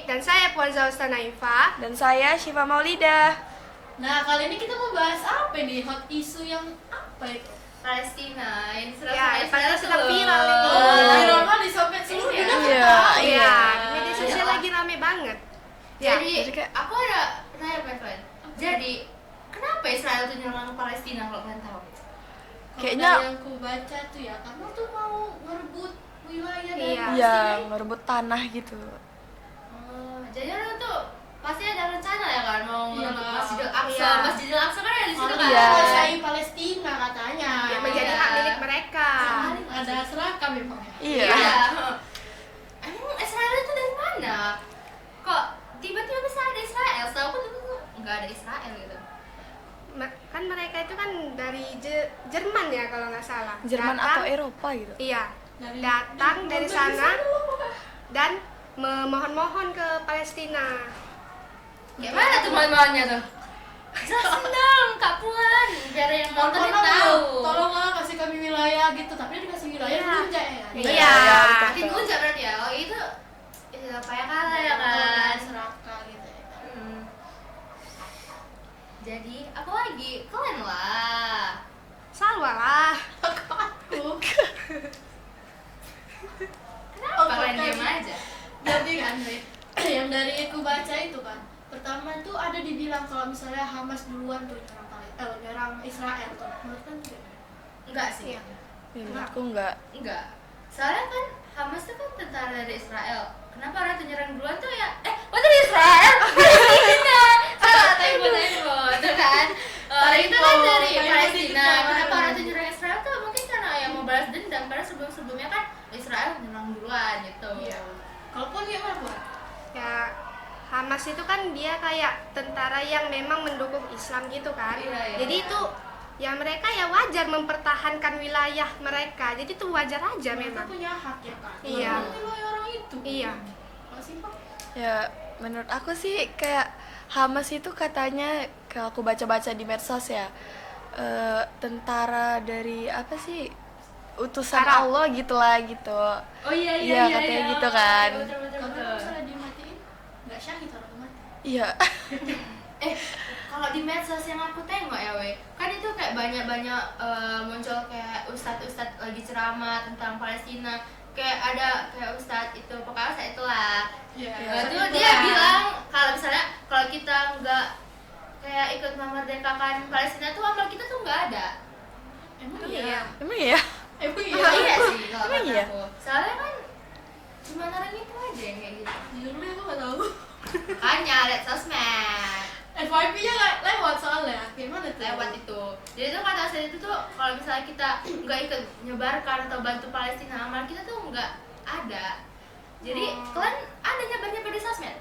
Dan saya Puan Zaustana Naifa. Dan saya Syifa Maulida. Nah, kali ini kita mau bahas apa nih? Hot issue yang apa itu? Palestina yang sedang viral itu. Viral kan di sampai seluruh dunia. Iya, di media sosial lagi rame banget. Jadi aku ada pertanyaan, friend. Jadi kenapa Israel tuh nyerang Palestina kalau kalian tahu? Kayaknya yang aku baca tuh ya, karena tuh mau ngerebut wilayah dari Iya. Palestina. ngerebut tanah gitu. Jadi orang tuh pasti ada rencana ya kan mau ngerebut Iya. Masjidil Aqsa. Iya. Masjidil Aqsa kan ada di situ kan? Orang Iya. menguasai Palestina katanya. Yang menjadi hak milik mereka. Ada seragam memang. Iya. Emang Israel itu dari mana? Kok tiba-tiba bisa ada Israel? Setahu aku tuh nggak ada Israel gitu. Kan mereka itu kan dari Jerman ya kalau nggak salah. Jerman Datang- atau Eropa gitu. Iya. Datang dari sana dan memohon-mohon ke Palestina. Gimana tuh mohon-mohonnya tuh? Jelasin dong, Kak Puan, biar yang nonton tahu. Tolonglah kasih kami wilayah gitu, tapi dia dikasih wilayah Iya. Gunja ya. Iya. Makin gunja berarti ya. Oh itu apa ya kalah ya kan? Seraka gitu ya. Jadi apa lagi? Kalian lah. Salwa lah. Aku. Kenapa kalian diam aja? Jadi kan Nek, yang dari aku baca itu kan, pertama tuh ada dibilang kalau misalnya Hamas duluan tuh nyerang Israel tuh. Menurut kan tidak? Enggak sih. Iya. Menurutku enggak. Enggak. Soalnya kan Hamas itu kan tentara dari Israel. Kenapa orang tuh nyerang duluan tuh ya? Waktu di Israel? Palestina. Salah, typo itu kan. Orang itu kan dari Typo Palestina. dikit Kenapa banget. orang tuh nyerang Israel tuh mungkin karena yang mau balas dendam. Karena sebelum-sebelumnya kan Israel nyerang duluan gitu. Iya. Kalaupun gimana Puan? Ya, Hamas itu kan dia kayak tentara yang memang mendukung Islam gitu kan. Iya. Jadi itu ya mereka ya wajar mempertahankan wilayah mereka. Jadi itu wajar aja Mereka memang. punya hak ya kan. Iya. Wilayah orang itu. Iya. Masih Pak? Ya, menurut aku sih kayak Hamas itu katanya kalau aku baca-baca di medsos ya, tentara dari apa sih? Utusan Arab. Allah gitulah gitu. Oh iya Iya, katanya gitu kan. Betul. Kalau misalnya dimatiin, nggak syahid orang mati. Iya. Kalau di medsos yang aku tengok ya kan itu kayak banyak muncul kayak ustadz lagi ceramah tentang Palestina, kayak ada kayak ustadz itu pokoknya ustadz itulah. Iya. Itu dia bilang kalau misalnya kalau kita nggak kayak ikut memerdekakan Palestina tuh amal kita tuh nggak ada. Emang Iya. iya. Emang iya? Emang Iya iya. sih kalau Emang kata iya? aku. Soalnya kan cuma orang itu aja yang kayak gitu. Jujur deh aku nggak tahu. Makanya lihat sosmed. FYP-nya lewat soalnya. Gimana tuh? Lewat itu. Jadi tuh kata saya itu tuh kalau misalnya kita nggak ikut nyebarkan atau bantu Palestina, amal kita tuh nggak ada. Jadi kalian ada nyebar di sosmed?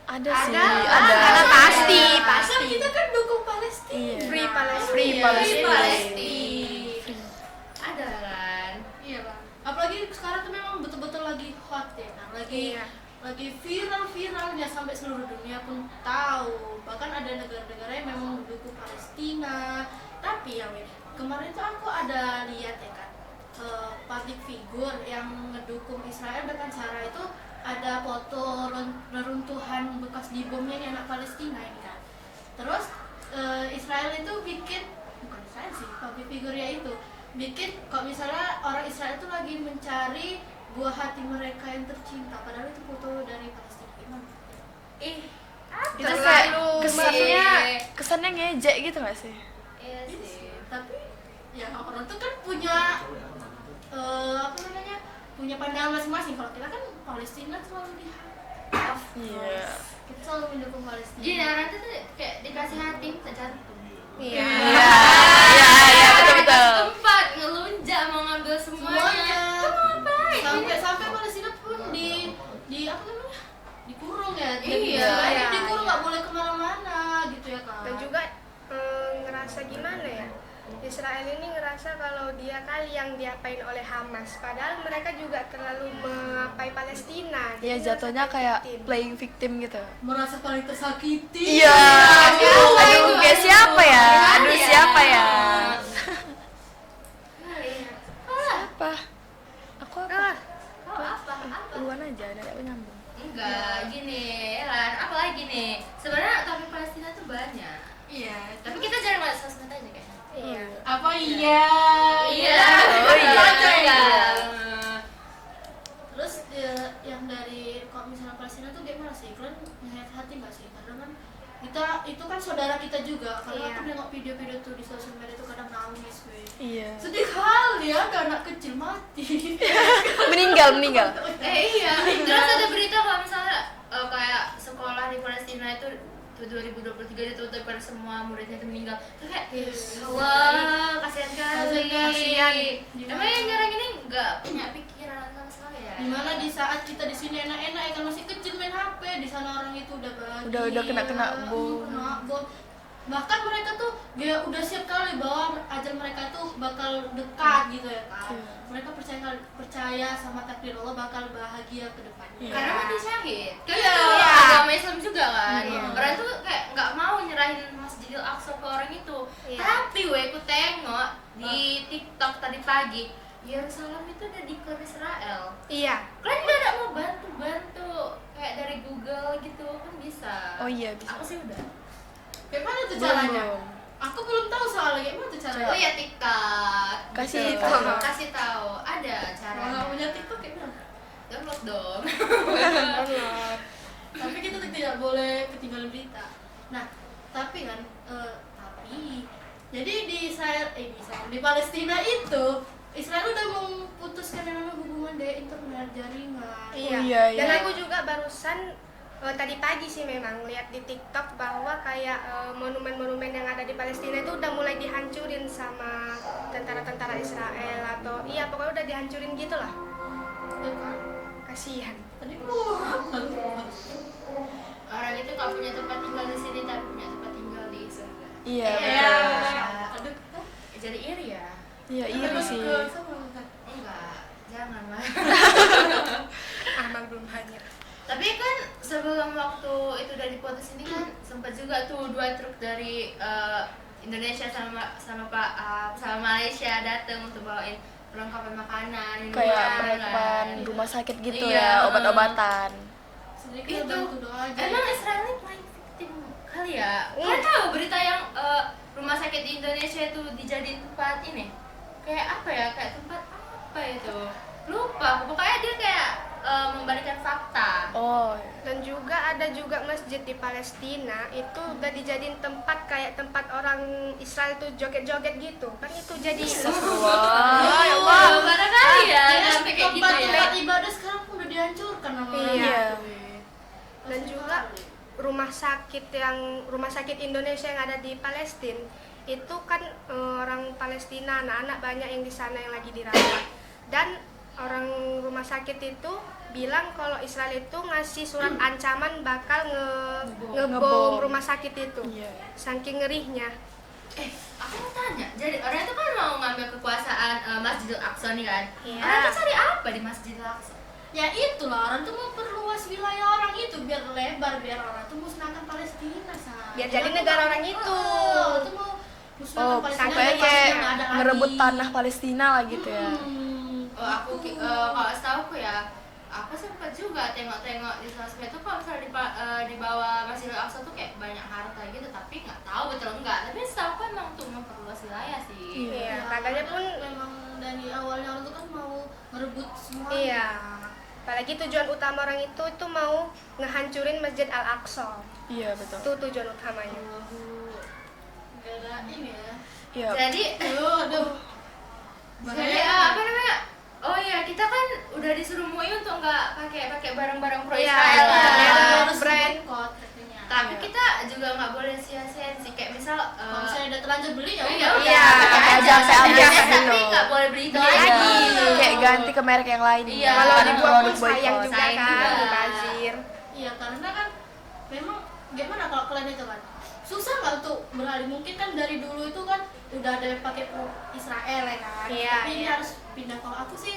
Ada sih, Ada. ada. Pasti. Kan kita kan dukung Palestina. Iya. Free Palestina. Free Palestina. Palestina. Ada kan? Iya bang. Apalagi sekarang tuh memang betul-betul lagi hot ya kan. Iya. Lagi viral-viralnya sampai seluruh dunia pun tahu. Bahkan ada negara-negara yang memang mendukung Palestina. Tapi ya Win, kemarin tuh aku ada lihat ya kan, public figure yang ngedukung Israel dengan cara itu ada foto reruntuhan bekas dibomnya nih anak Palestina ini kan. Terus Israel itu bikin, bukan Israel sih, public figure ya itu bikin kalau misalnya orang Israel itu lagi mencari buah hati mereka yang tercinta, padahal itu foto dari Palestina. Gimana? Itu Terlalu kayak kesannya sih. kesannya ngejek gitu nggak sih? Iya Iya sih. sih, tapi ya orang tuh kan punya apa namanya, punya pandangan masing-masing. Kalau kita kan Palestina selalu di Iya. kita selalu mendukung Palestina. Jadi orang tuh kayak dikasih hati secara Iya. Iya, betul. tempat ngelunjak mau ngambil semuanya. Sampai Palestina pun di apa namanya, dikurung ya. Iya. Israel dikurung, nggak boleh kemana-mana gitu ya kan. Dan juga ngerasa gimana ya, Israel ini ngerasa kalau dia kali yang diapain oleh Hamas, padahal mereka juga terlalu mengapai Palestina. Iya, Jadi jatuhnya merasa kayak victim. playing victim gitu. Merasa paling tersakiti. Iya. Aduh, kayak siapa ya? Aduh, Iya. siapa ya? Apa? Aku apa? Ah, Apa? Duluan aja, ada aku nyambung. Enggak, gini ya iya. Iya. Oh iya. Iya. Terus yang dari kalau misalnya Palestina tuh gimana sih? Kalian melihat hati nggak sih? Karena kan kita itu kan saudara kita juga. Karena Iya. aku nengok video-video tuh di sosial media tuh kadang nangis, weh. Iya. Sedih kali ya, ada anak kecil mati. Meninggal. Iya. Terus ada berita kalau misalnya kayak sekolah di Palestina itu 2023 ditutup karena semua muridnya itu meninggal. Terus kayak wah, kasihan kali. Kasihan. Emang yang nyerang ini nggak punya pikiran sama sekali ya? Dimana di saat kita di sini enak-enak ya kan masih kecil main HP, di sana orang itu udah bahagia. Udah kena bom. Kena bom. Bahkan mereka tuh dia udah siap kali bahwa ajal mereka tuh bakal dekat gitu ya kan. Mereka percaya sama takdir Allah bakal bahagia ke depannya. Karena mati syahid. Kan Iya. itu agama Islam juga kan. Iya. Orang tuh kayak nggak mau nyerahin Masjidil Aqsa ke orang itu. Iya. Tapi aku tengok di TikTok tadi pagi, Yerusalem itu udah diklaim Israel. Iya. Kalian juga ada mau bantu kayak dari Google gitu kan bisa. Oh iya bisa. Aku sih udah. Gimana tuh caranya? Belum. Aku belum tahu soalnya gimana tuh caranya. Oh ya TikTok. Kasih Gitu. tahu. Kasih tahu. Ada Kalau caranya. nggak punya TikTok gimana? Download dong. Tapi kita tuh tidak boleh ketinggalan berita. Nah, tapi kan jadi di Israel di Palestina itu Israel udah memutuskan yang namanya hubungan dari internet jaringan. Iya. iya, Dan iya. aku juga barusan tadi pagi sih memang lihat di TikTok bahwa kayak monumen-monumen yang ada di Palestina itu udah mulai dihancurin sama tentara-tentara Israel atau iya pokoknya udah dihancurin gitu lah. Ya kan? Kasihan. Tadi Orang itu nggak punya tempat tinggal di sini tapi punya tempat tinggal di surga. Iya, Iya. betul. Aduh, Jadi iri ya? Iya, iri sih. Enggak, jangan lah. Amal belum hanyut. Tapi kan sebelum waktu itu udah diputus ini kan sempat juga tuh 2 truk dari Indonesia sama Malaysia datang untuk bawain perlengkapan makanan. Kayak minuman, perlengkapan kan. rumah sakit gitu Iya. ya, obat-obatan. sedikit Itu bantu doa aja. emang Israel ini paling victim kali ya? Kalian tahu berita yang rumah sakit di Indonesia itu dijadiin tempat ini? Kayak apa ya? Kayak tempat apa itu? Lupa. Pokoknya dia kayak membalikan fakta. Oh, Dan juga ada juga masjid di Palestina itu udah dijadiin tempat kayak tempat orang Israel tuh joget-joget gitu. Kan itu jadi wah, ya Allah. Barangkali ya, Ya, sampai kayak gitu ya. tempat ibadah sekarang pun udah dihancurkan sama orang Iya. itu. Dan juga rumah sakit Indonesia yang ada di Palestina itu kan orang Palestina, anak-anak banyak yang di sana yang lagi dirawat. Dan orang rumah sakit itu bilang kalau Israel itu ngasih surat ancaman bakal ngebom Ngebom. rumah sakit itu. Iya. Saking ngerinya. Aku mau tanya, jadi orang itu kan mau ngambil kekuasaan Masjidil Aqsa nih kan? Iya. Orang itu cari apa di Masjidil Aqsa? Ya itulah orang tuh mau perluas wilayah orang itu biar lebar, biar orang tuh musnahkan Palestina Sa. Biar jadi negara orang itu. Tuh mau musnahkan Oh, Palestina sampai biar kayak Palestina nggak ada ngerebut lagi. tanah Palestina lah gitu ya. Oh, kalau setahu aku ya, aku sempat juga tengok-tengok di sosmed tuh kalau misalnya di bawah Masjidil Aqsa tuh kayak banyak harta gitu, tapi nggak tahu betul enggak. Tapi setahu aku emang tuh memperluas wilayah sih. Iya, katanya pun memang dari awalnya orang tuh kan mau ngerebut semua. iya. Apalagi tujuan utama orang itu mau ngehancurin Masjid Al-Aqsa. Iya, betul. Itu tujuan utamanya. Gara ini ya. Iya. Jadi, Aduh. jadi apa namanya? Oh iya, kita kan udah disuruh MUI untuk nggak pakai barang-barang pro Iya, Israel iya. lah. Harus brand. boycott katanya. Tapi kita juga nggak boleh sia-siain sih, kayak misal Kalau misalnya udah terlanjur beli ya iya, udah. Iya, pakai aja, jangan pakai ambil aja, dulu. tapi nggak boleh beli itu Beli lagi. lagi. Kayak ganti ke merek yang lain. Iya. Kalau Karena dibuang pun produk sayang boykot. juga Sayang kan, juga. mubazir. Iya, karena kan memang gimana kalau kalian itu kan susah nggak untuk beralih, mungkin kan dari dulu itu kan udah ada yang pakai pro Israel ya kan. Iya, Tapi ini iya. harus pindah. Kalau aku sih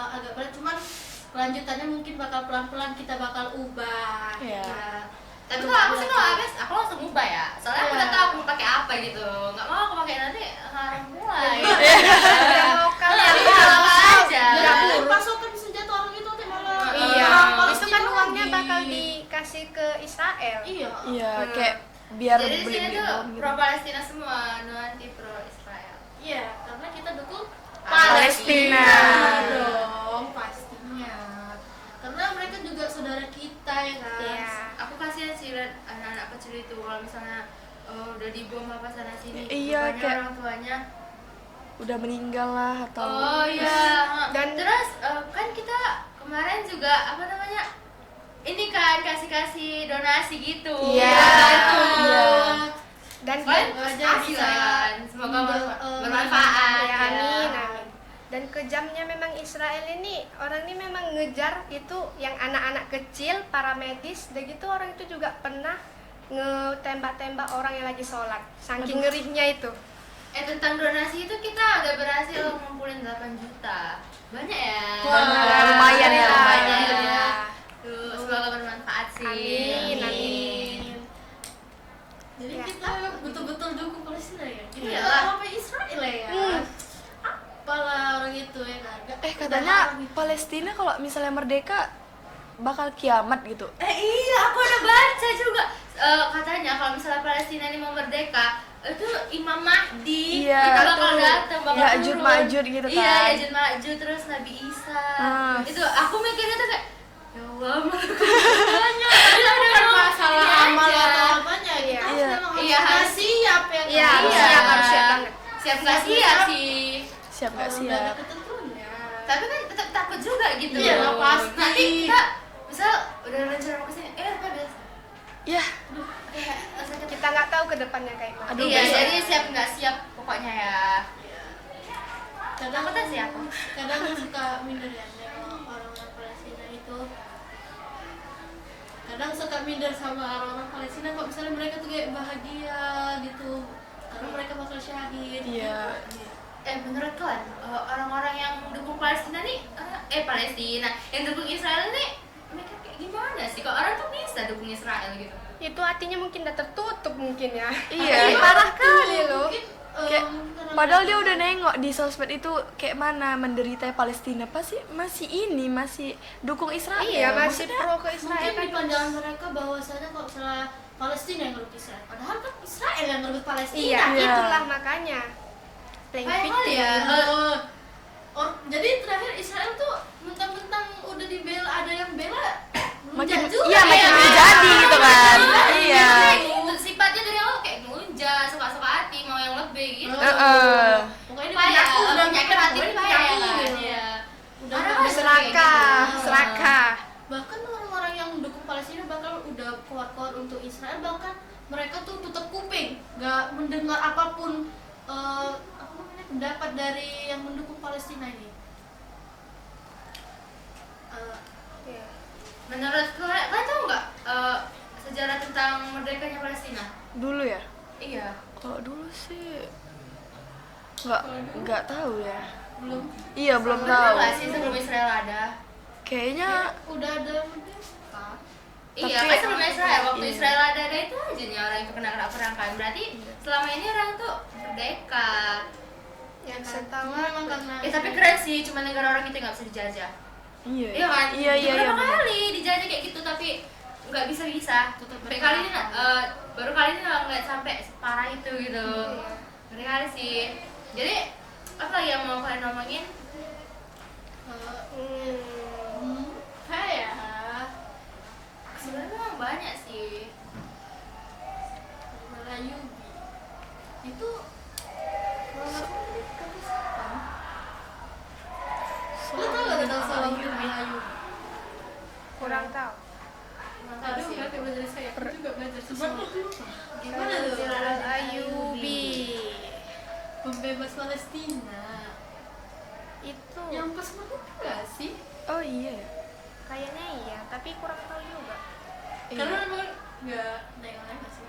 agak berat, cuman kelanjutannya mungkin bakal pelan-pelan kita bakal ubah. Iya. Ya. Tapi kalau aku sih kalau habis aku langsung ubah ya. Soalnya aku Iya. udah tahu aku mau pakai apa gitu. Nggak mau aku pakai nanti haram pula. Gitu. Yang lokal Yang yang lokal lokal. aja. Jadi pasokan senjata orang itu nanti malah Iya, orang itu Palestina kan uangnya lagi. bakal dikasih ke Israel. Iya, kayak biar Jadi di beli sini beli tuh bom gitu. pro Palestina semua, no anti pro Israel. apa sana sini. Iya, Rupanya kayak- orang tuanya. Udah meninggal lah atau Oh iya. Dan- terus kan kita kemarin juga apa namanya? Ini kan kasih donasi gitu. Iya. Iya. Dan Kan aja kasih bisa kan. Semoga bermanfaat. bermanfaat. ya, ya. amin, amin. Dan kejamnya memang Israel ini, orang ini memang ngejar itu yang anak-anak kecil, para medis, dan gitu orang itu juga pernah ngetembak-tembak orang yang lagi sholat, saking ngerinya itu. Tentang donasi itu kita udah berhasil ngumpulin 8 juta. Banyak ya. Wah, lumayan ya, Lumayan lumayan. ya. Tuh, semoga bermanfaat sih. Amin, amin. Jadi Ya. kita betul-betul dukung Palestina ya. Kita Iya. nggak sampai Israel ya. Apalah orang itu ya kan. katanya Palestina kalau misalnya merdeka bakal kiamat gitu. Iya, aku udah baca juga. Katanya kalau misalnya Palestina ini mau merdeka, itu Imam Mahdi Iya. itu bakal datang, bakal Ya'juj turun. Ma'juj gitu kan. Iya, Ya'juj Ma'juj, terus Nabi Isa. Itu aku mikirnya tuh kayak ya Allah, makanya. bukan masalah amal atau apanya Iya. kita Iya. memang Iya, harus harus- siap ya kan? Iya, harus siap, harus siap banget. Siap nggak siap sih. Siap nggak Kalau udah ada siap? ketentuannya. Tapi kan tetap takut juga gitu. Iya, lah, pasti. Nanti kita misal udah rencana mau kesini, apa biasa? Ya, Kayak sakit. Kita nggak tahu ke depannya kayak mana. Aduh, Iya, besok. jadi siap nggak siap pokoknya ya. Kadang Takutnya siapa? kadang suka minder ya nengok orang-orang Palestina itu. Kadang suka minder sama orang-orang Palestina kok misalnya mereka tuh kayak bahagia gitu karena mereka bakal syahid. Iya. Menurut kalian orang-orang yang dukung Palestina nih Palestina yang dukung Israel nih mereka kayak gimana sih? Kok orang tuh bisa dukung Israel gitu? Itu hatinya mungkin udah tertutup mungkin ya. Iya. Parah kali loh. Mungkin, Kayak, karena padahal dia mereka- udah nengok di sosmed itu kayak mana menderita Palestina, pasti masih dukung Israel. Iya, masih Maksudnya, pro ke Israel mungkin kan. di pandangan mereka bahwasanya kalau misalnya Palestina yang ngerebut Israel, padahal kan Israel yang ngerebut Palestina. Iya, Iya. itulah makanya. Playing Kayak kali victim. ya. Jadi terakhir Israel tuh mentang-mentang udah dibela, ada yang bela makin juga. iya makin Iya. menjadi gitu kan. Iya. Itu sifatnya dari awal kayak ngelunja, suka-suka hati, mau yang lebih gitu. Pokoknya ini Payah, punya aku, udah punya nyakit hati aku, ini payah punya aku, kan. gitu. Iya. Udah Orang udah kan Serakah, gitu. serakah. Bahkan orang-orang yang dukung Palestina bakal udah kuat-kuat untuk Israel, bahkan mereka tuh tutup kuping, nggak mendengar apapun apa namanya, pendapat dari yang mendukung Palestina ini. Iya. Menurut kalian tahu nggak sejarah tentang merdekanya Palestina? Dulu ya. Iya. Kalau dulu sih nggak tahu ya. Belum. Iya belum Bener tahu. nggak sih sebelum Israel ada? Kayaknya Udah ada merdeka. Iya, Tapi- kan sebelum Israel, waktu iya. Israel ada itu aja nih orang yang kena perang kan. Berarti selama ini orang tuh merdeka. Yang Kan? setahu Memang karena Tapi keren sih, cuma negara orang itu nggak bisa dijajah. iya. Iya kan? Iya iya iya. Berapa bener. kali dijajah kayak gitu tapi nggak bisa. Tetap Sampai kali ini baru kali ini nggak sampai separah itu gitu. Iya. Ngeri kali sih. Jadi apa lagi yang mau kalian ngomongin? kayak Sebenarnya memang banyak sih. Melayu itu kalau nggak salah ini kapan? Lo tau gak tentang Salah Melayu? kurang tahu. Aduh, kakek belajar saya, aku juga belajar sesuatu. Gimana tuh? Ayubi Pembebas Palestina. itu Yang pas maghrib gak sih? Oh iya. kayaknya iya, tapi kurang tahu juga. Iya. Karena memang nggak nengok sih.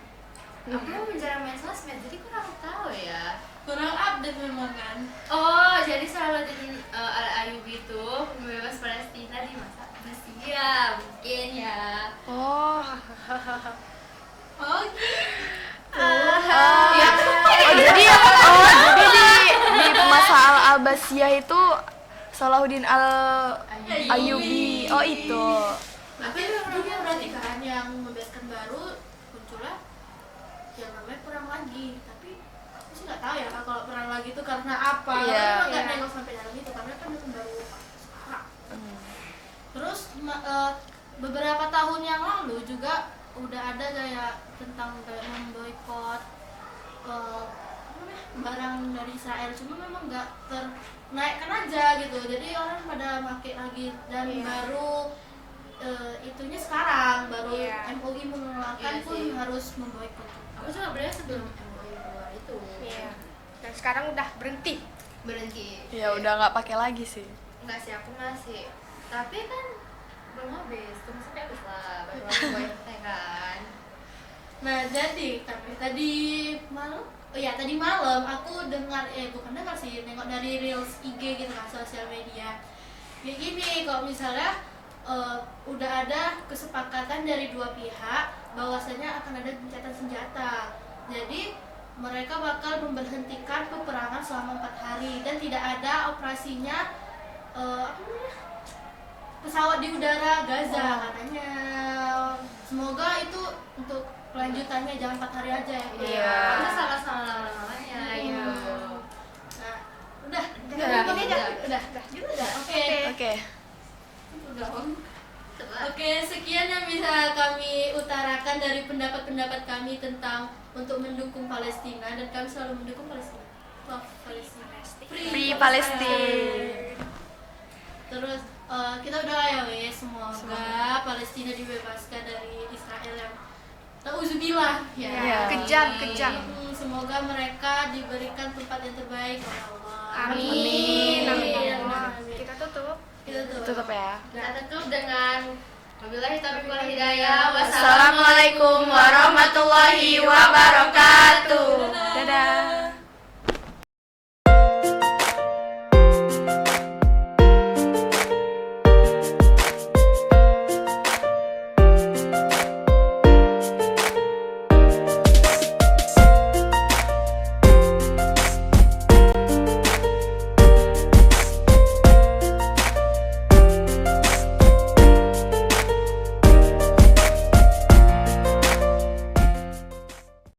Aku memang jarang main sosmed, jadi kurang tahu ya. Kurang update memang kan. Oh, jadi Salahuddin Al-Ayyubi itu pembebas Palestina di masa Abbasiyah mungkin ya. Oh. Oh gitu. Ya, Jadi di masa Al-Abbasiyah itu Salahuddin Al-Ayyubi. Oh itu. Tapi dunia berarti kan yang membebaskan baru muncullah yang namanya perang lagi. Tapi aku sih nggak tahu ya kalau perang lagi itu karena apa. Iya. Aku emang nggak Iya. nengok sampai dalam itu karena kan itu baru sekarang. Terus beberapa tahun yang lalu juga udah ada kayak tentang kayak memboikot apa namanya, barang dari Israel, cuma memang nggak ternaikkan aja gitu, jadi orang pada pakai lagi dan Iya. baru itunya sekarang baru Iya. MUI mengeluarkan Iya pun sih. harus memboikot. Aku juga belinya sebelum MUI keluar itu. Iya. Dan sekarang udah berhenti. Berhenti. Ya udah nggak pakai lagi sih. Enggak sih, aku masih. Tapi kan belum habis, tunggu sampai habis lah baru aku boykot kan. Nah jadi tadi malam, oh ya tadi malam aku dengar, bukan dengar sih, nengok dari reels IG gitu kan, sosial media. Kayak gini, kalau misalnya udah ada kesepakatan dari dua pihak bahwasanya akan ada gencatan senjata. Jadi mereka bakal memberhentikan peperangan selama 4 hari dan tidak ada operasinya apa namanya, pesawat di udara Gaza katanya. Semoga itu untuk kelanjutannya jangan 4 hari aja ya. Iya. Karena sama-sama lama-lamanya gitu. Nah, udah, Udah. gini aja. Udah, gitu aja. Oke. Oke. Udah om. Oke, sekian yang bisa kami utarakan dari pendapat-pendapat kami tentang untuk mendukung Palestina, dan kami selalu mendukung Palestina. Love Palestina. Free Palestine. Terus kita udah ya wes, semoga Palestina dibebaskan dari Israel yang nauzubillah ya. Iya. Kejam. Semoga mereka diberikan tempat yang terbaik oleh Allah. Amin. Amin. Amin. Kita tutup. Kita Tutup ya. Kita tutup dengan wabillahi taufiq wal hidayah. Wassalamualaikum warahmatullahi wabarakatuh. Dadah.